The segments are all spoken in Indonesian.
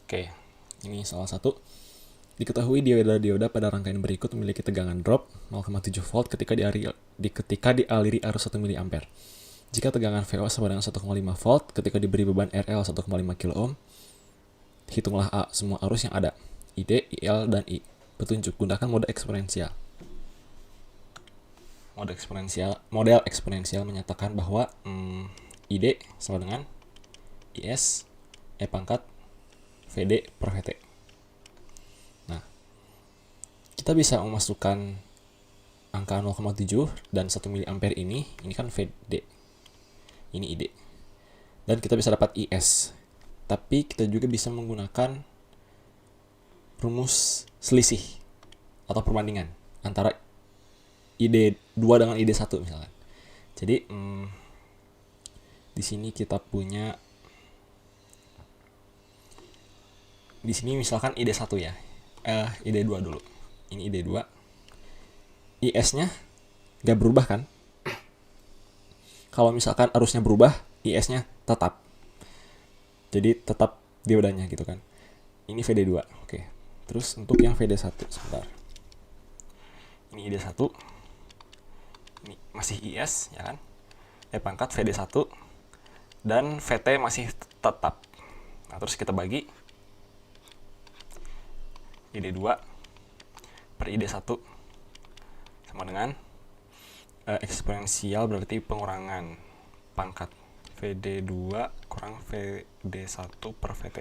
Oke, ini salah satu. Diketahui dioda-dioda pada rangkaian berikut memiliki tegangan drop 0,7 volt ketika dialiri arus 1 mA. Jika tegangan VO sama dengan 1,5 volt ketika diberi beban RL 1,5 kΩ, hitunglah A semua arus yang ada, ID, IL, dan I. Petunjuk, gunakan mode eksponensial. Model eksponensial menyatakan bahwa ID sama dengan IS E pangkat VD per VT. Nah, kita bisa memasukkan angka 0,7 dan 1 mA ini kan VD. Ini ID. Dan kita bisa dapat IS. Tapi kita juga bisa menggunakan rumus selisih atau perbandingan antara ID2 dengan ID1 misalkan. Jadi di sini kita punya di sini misalkan ID1 ya. ID2 dulu. Ini ID2. IS-nya nggak berubah kan? Kalau misalkan arusnya berubah, IS-nya tetap. Jadi tetap diodanya gitu kan. Ini VD2. Oke. Terus untuk yang VD1 sebentar. Ini ID1. Ini masih IS ya kan? E pangkat VD1 dan VT masih tetap. Nah, terus kita bagi ID2 per ID1 sama dengan eksponensial berarti pengurangan pangkat VD2 kurang VD1 per VT.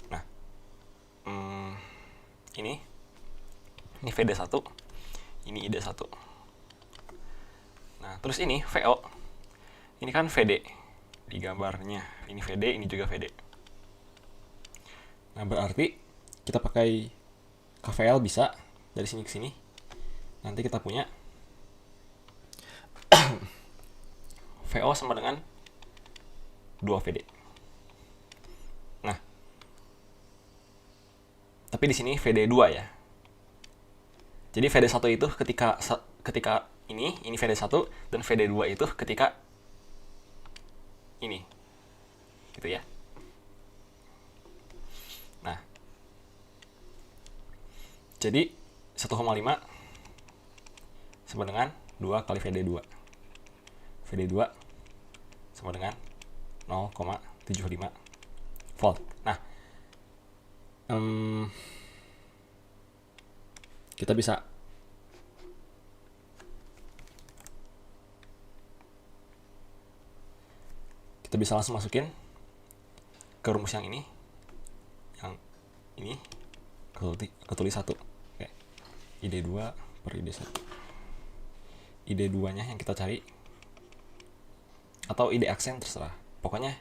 Nah, ini VD1, ini ID1. Nah, terus ini VO. Ini kan VD di gambarnya. Ini VD, ini juga VD. Nah, berarti kita pakai KVL bisa dari sini ke sini. Nanti kita punya VO sama dengan 2 VD. Nah, tapi di sini VD2 ya. Jadi VD1 itu ketika ini VD1 dan VD2 itu ketika ini. Gitu ya. Nah, jadi 1,5 sama dengan 2 kali VD2. VD2 sama dengan 0,75 volt. Nah, kita bisa langsung masukin ke rumus yang ini ketulis 1. Oke. ID2 per ID1. ID2 nya yang kita cari atau ID aksen terserah. Pokoknya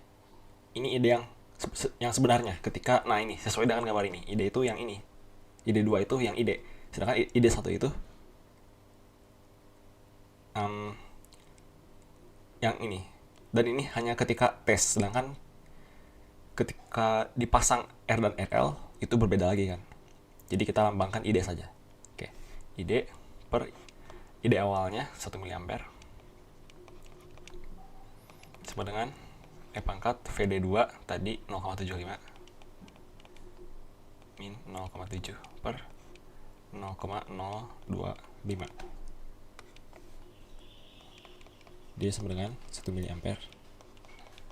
ini ide yang sebenarnya ketika ini sesuai dengan gambar ini. ID itu yang ini. ID2 itu yang ID. Sedangkan ID1 itu yang ini. Dan ini hanya ketika tes, sedangkan ketika dipasang R dan RL itu berbeda lagi kan. Jadi kita lambangkan ID saja. Oke. ID per ID awalnya 1 mA sama dengan E pangkat VD2 tadi 0,75 min 0,7 per 0,025. Dia sama dengan 1 mA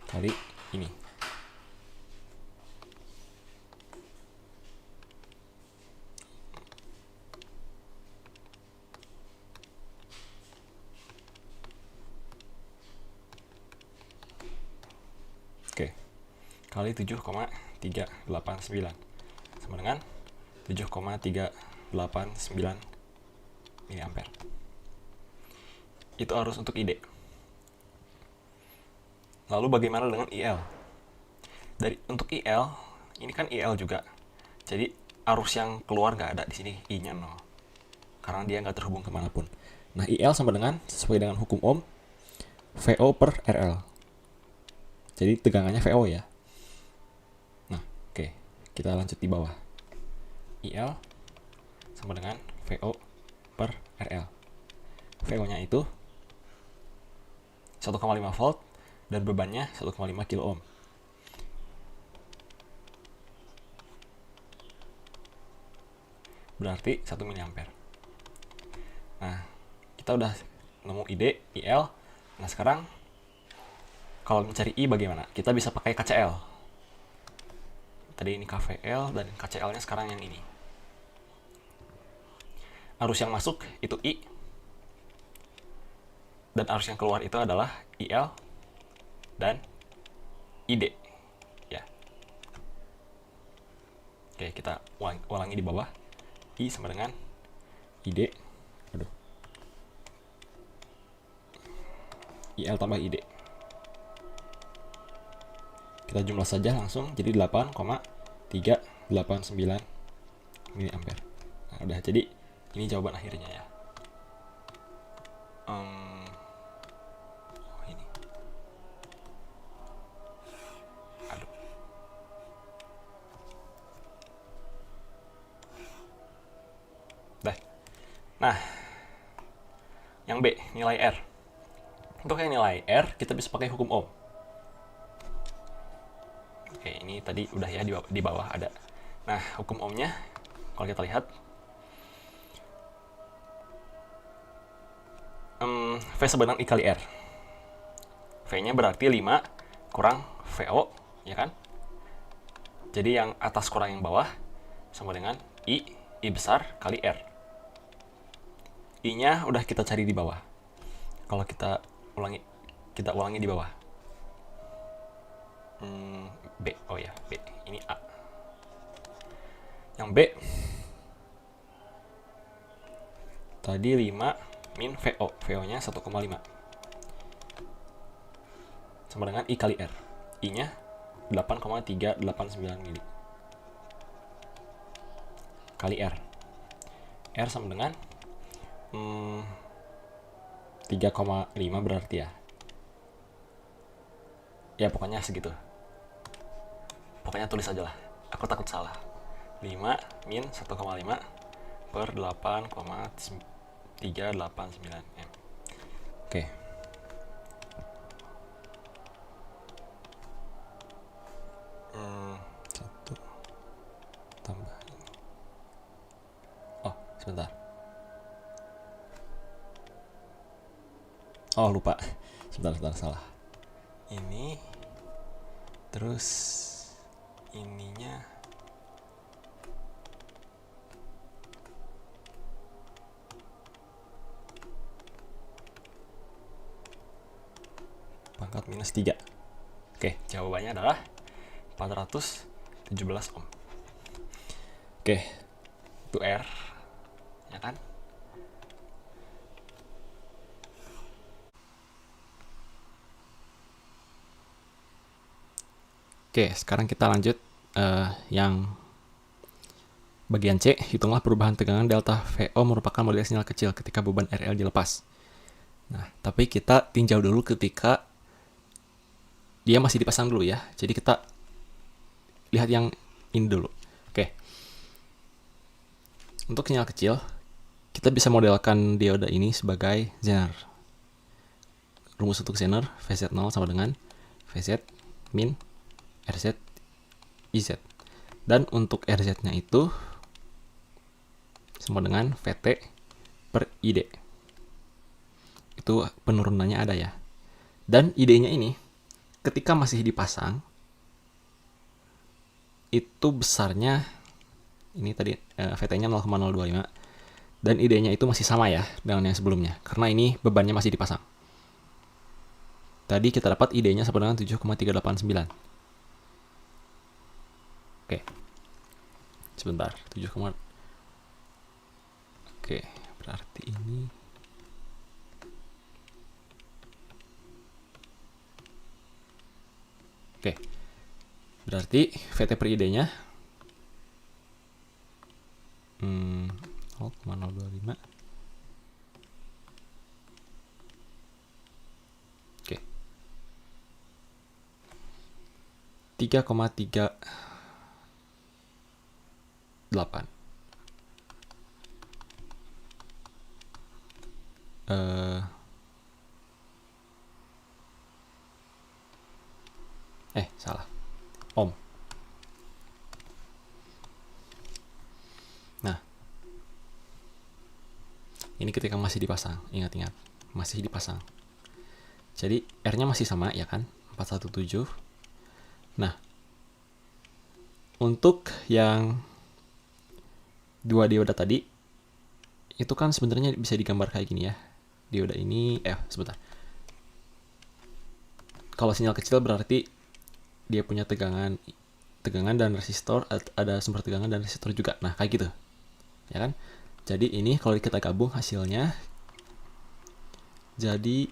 kali ini. Oke. Kali 7,389 sama dengan 7,389 mA. Itu arus untuk ID. Lalu bagaimana dengan IL? Untuk IL, ini kan IL juga. Jadi arus yang keluar nggak ada di sini, I-nya 0. Karena dia nggak terhubung kemanapun. Nah, IL sama dengan, sesuai dengan hukum Ohm, VO per RL. Jadi tegangannya VO ya. Nah, oke. Kita lanjut di bawah. IL sama dengan VO per RL. VO-nya itu 1,5 volt dan bebannya 1,5 kilo ohm. berarti 1 miliampere. Nah, kita udah nemu ID, IL. Nah, sekarang kalau mencari I bagaimana? Kita bisa pakai KCL. Tadi ini KVL dan KCL-nya sekarang yang ini. Arus yang masuk itu I, dan arus yang keluar itu adalah IL dan ID. Ya. Oke, kita ulangi di bawah. I sama dengan ID. Aduh. IL tambah ID. Kita jumlah saja langsung, jadi 8,389 miliampere. Nah, udah, jadi ini jawaban akhirnya ya. Ini. Aduh. Dah. Nah, yang B, nilai R. Untuk yang nilai R, kita bisa pakai hukum Ohm. Oke, ini tadi udah ya, di bawah ada. Nah, hukum Ohm-nya, kalau kita lihat, V sama dengan I kali R. V-nya berarti 5 kurang VO, ya kan? Jadi yang atas kurang yang bawah sama dengan I besar kali R. I-nya udah kita cari di bawah. Kalau kita ulangi di bawah. B, oh ya, B. Ini A. Yang B, tadi 5 min VO. VO-nya 1,5. Sama dengan I kali R. I-nya 8,389 mili. Kali R. R sama dengan 3,5 berarti ya. Ya, pokoknya segitu. Pokoknya tulis aja lah. Aku takut salah. 5 min 1,5 per 8,389 M. Oke. Satu tambah. Oh, sebentar. Oh, lupa. Sebentar, salah. Ini terus ininya pangkat minus 3. Oke, jawabannya adalah 417 ohm. Oke, itu R, ya kan? Oke, sekarang kita lanjut yang bagian C. Hitunglah perubahan tegangan delta VO merupakan model sinyal kecil ketika beban RL dilepas. Nah, tapi kita tinjau dulu ketika dia masih dipasang dulu ya. Jadi kita lihat yang ini dulu. Oke. Untuk sinyal kecil, kita bisa modelkan dioda ini sebagai Zener. Rumus untuk Zener, VZ0 sama dengan VZ min RZ IZ. Dan untuk RZ-nya itu sama dengan VT per ID. Itu penurunannya ada ya. Dan ID-nya ini ketika masih dipasang itu besarnya ini tadi VT-nya 0,025 dan ID-nya itu masih sama ya dengan yang sebelumnya karena ini bebannya masih dipasang. Tadi kita dapat ID-nya sama dengan 7,389. Oke. Sebentar, 7, oke, berarti ini oke. Berarti VT per ID-nya 0,025. Oke. 3,38. Salah. Ohm. Nah, Ini ketika masih dipasang, ingat-ingat, masih dipasang. Jadi R-nya masih sama ya kan, 417. Nah, untuk yang dua dioda tadi, itu kan sebenarnya bisa digambar kayak gini ya. Dioda ini, sebentar. Kalau sinyal kecil berarti dia punya tegangan dan resistor, ada sumber tegangan dan resistor juga. Nah, kayak gitu. Ya kan? Jadi ini kalau kita gabung hasilnya jadi,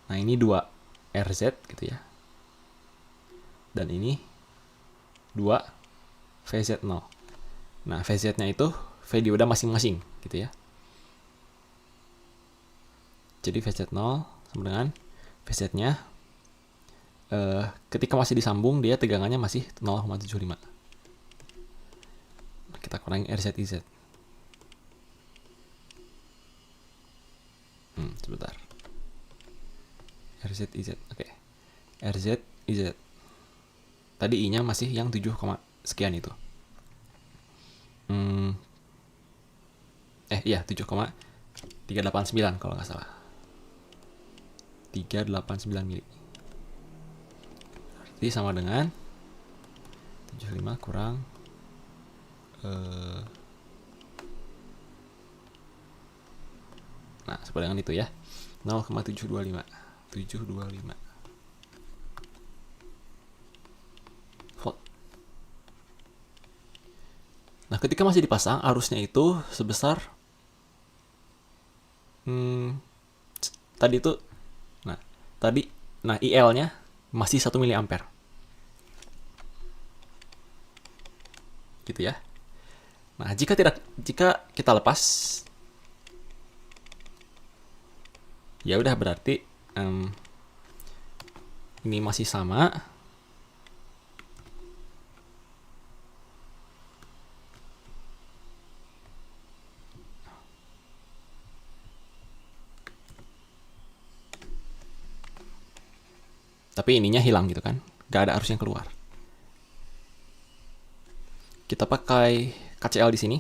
nah ini 2 RZ gitu ya. Dan ini 2 VZ0. Nah, VZ-nya itu V dioda masing-masing gitu ya. Jadi VZ0 sama dengan VZ-nya ketika masih disambung dia tegangannya masih 0,75. Kita kurangi RZ/IZ. Sebentar. RZ/IZ. Oke. RZ/IZ. Tadi I-nya masih yang 7, sekian itu. Iya 7,389 kalau nggak salah. 389 mili. Berarti sama dengan 75 kurang nah, sama dengan itu ya. 0,725 volt. Nah, ketika masih dipasang, arusnya itu sebesar tadi itu, IL-nya masih 1 mA. Gitu ya. Nah, jika kita lepas, ya udah berarti ini masih sama. Tapi ininya hilang gitu kan, gak ada arus yang keluar. Kita pakai KCL di sini.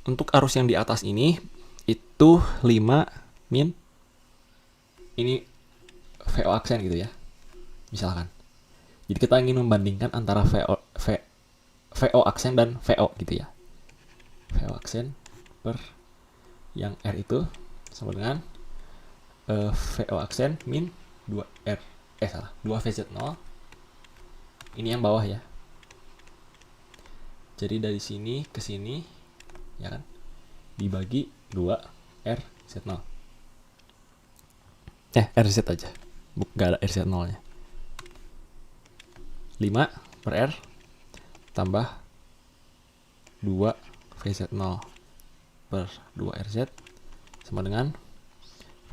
Untuk arus yang di atas ini itu 5 min, ini VO aksen gitu ya, misalkan. Jadi kita ingin membandingkan antara VO aksen dan VO gitu ya. VO aksen per yang R itu sama dengan VO aksen min 2R. 2 VZ0. Ini yang bawah ya. Jadi dari sini ke sini ya kan, dibagi 2 RZ0. RZ aja. Gak ada RZ0 nya. 5 per R tambah 2 VZ0 per 2 RZ sama dengan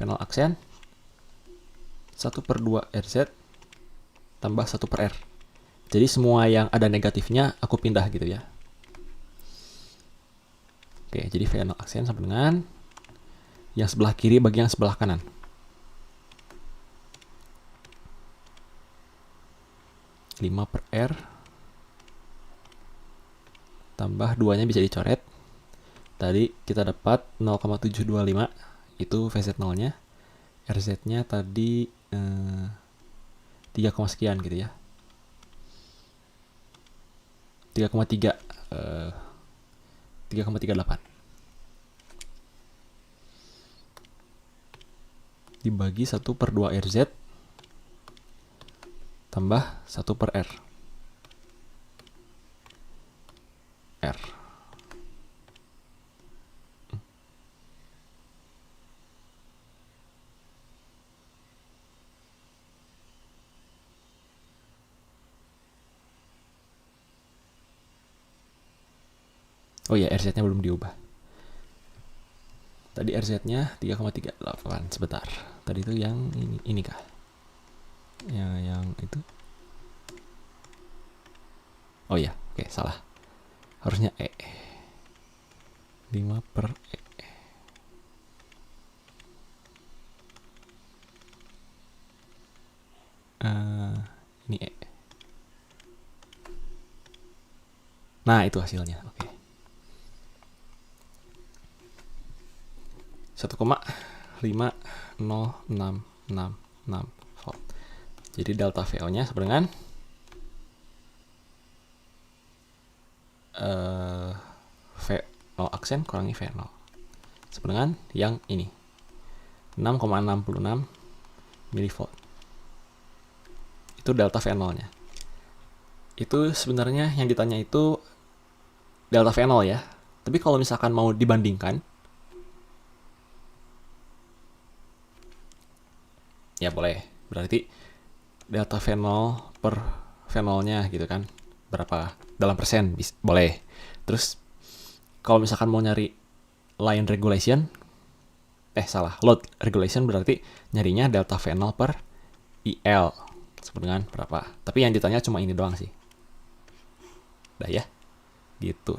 V0 aksen 1 per 2 RZ tambah 1 per R. Jadi semua yang ada negatifnya aku pindah gitu ya. Oke, jadi V0 aksen sama dengan yang sebelah kiri bagi yang sebelah kanan. (5 per R tambah 2-nya bisa dicoret. Tadi kita dapat 0,725 itu VZ0-nya. RZ-nya tadi 3, sekian gitu ya. 3,38 dibagi 1 per 2 RZ tambah 1 per R. Oh ya, RZ-nya belum diubah. Tadi RZ-nya 3,38. Sebentar. Tadi itu yang ini kah? Yang itu. Oh ya, oke, salah. Harusnya 5 per ini Nah, itu hasilnya. Oke. 1,50666 volt. Jadi delta VO-nya sama dengan V0 aksen kurangi V0 sama dengan yang ini 6,66 milivolt. Itu delta V0-nya. Itu sebenarnya yang ditanya itu delta V0 ya. Tapi kalau misalkan mau dibandingkan, ya boleh. Berarti delta V0 per V0-nya gitu kan. Berapa? Dalam persen, boleh. Terus, kalau misalkan mau nyari line regulation, load regulation berarti nyarinya delta V0 per IL. Sama dengan berapa? Tapi yang ditanya cuma ini doang sih. Udah ya. Gitu.